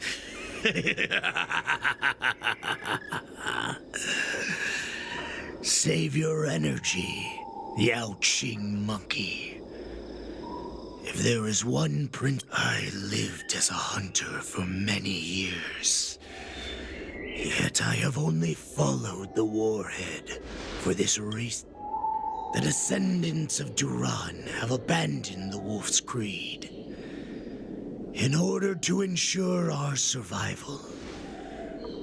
Save your energy, Yaoqing monkey. If there is one prince, I lived as a hunter for many years. But I have only followed the warhead for this reason. The descendants of Duran have abandoned the Wolf's Creed. In order to ensure our survival,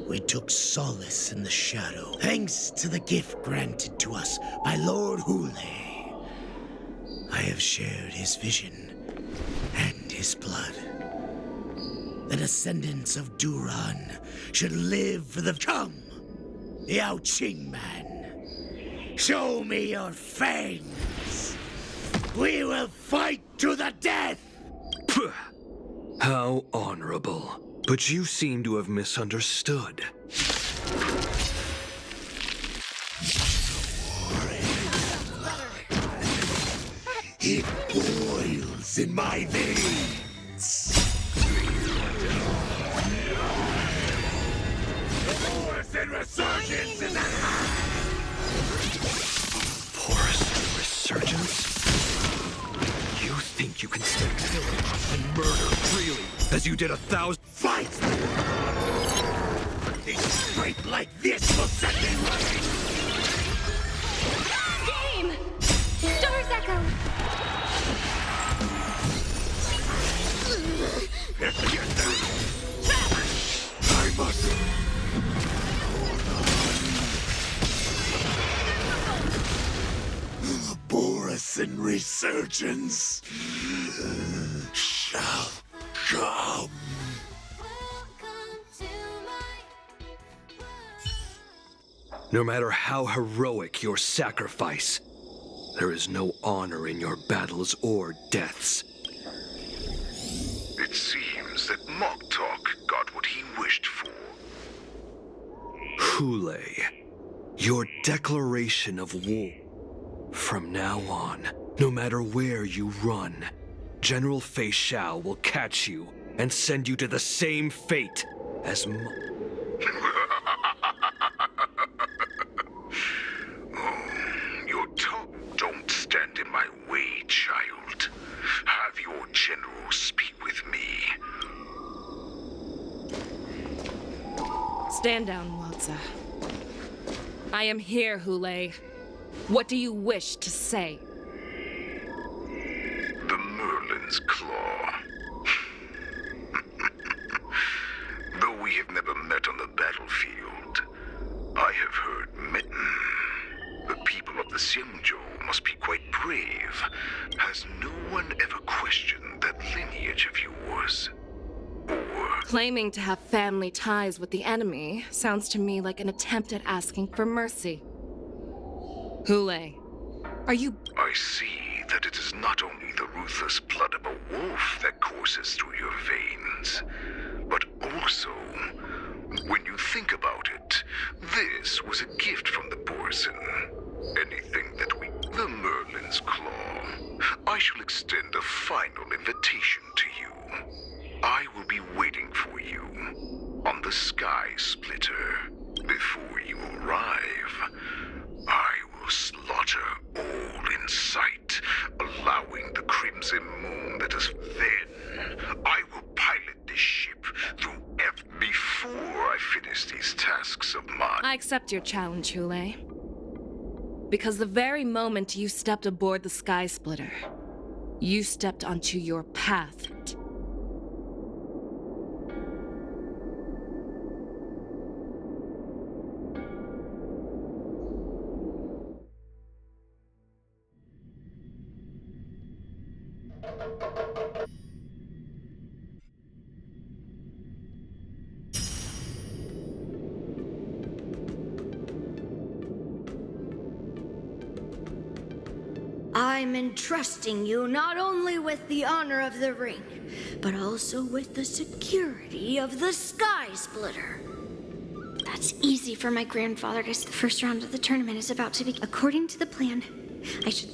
we took solace in the shadow, thanks to the gift granted to us by Lord Hule. I have shared his vision and his blood. The descendants of Duran should live for the come, Yao Qing man. Show me your fangs. We will fight to the death. How honorable. But you seem to have misunderstood. It boils in my veins. Force and resurgence in the Porous resurgence? You think you can still pillage and murder freely, as you did 1,000— Fight! A strength like this will set me running! Game! Stars Echo! I must... Boris and resurgence shall come. No matter how heroic your sacrifice, there is no honor in your battles or deaths. It seems that Moktok got what he wished for. Hule, your declaration of war. From now on, no matter where you run, General Fei Xiao will catch you and send you to the same fate as Your tongue don't stand in my way, child. Have your general speak with me. Stand down, Walza. I am here, Hule. What do you wish to say? The Merlin's Claw. Though we have never met on the battlefield, I have heard the people of the Xianzhou must be quite brave. Has no one ever questioned that lineage of yours? Claiming to have family ties with the enemy sounds to me like an attempt at asking for mercy. Hule, are you— I see that it is not only the ruthless blood of a wolf that courses through your veins, but also, when you think about it, this was a gift from the Borson. Anything that we— the Merlin's Claw. I shall extend a final invitation to you. I will be waiting for you on the Sky Splitter. Before you arrive, I will slaughter all in sight, allowing the Crimson Moon that is then. I will pilot this ship through before I finish these tasks of mine. I accept your challenge, Hule. Because the very moment you stepped aboard the Sky Splitter, you stepped onto your path. I'm entrusting you not only with the honor of the ring, but also with the security of the Sky Splitter. That's easy for my grandfather to say. The first round of the tournament is about to be. According to the plan, I should.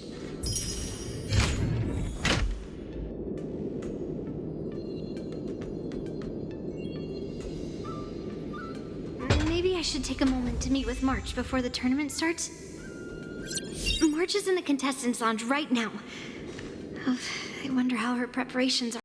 Maybe I should take a moment to meet with March before the tournament starts. March is in the contestants' lounge right now. Oh, I wonder how her preparations are.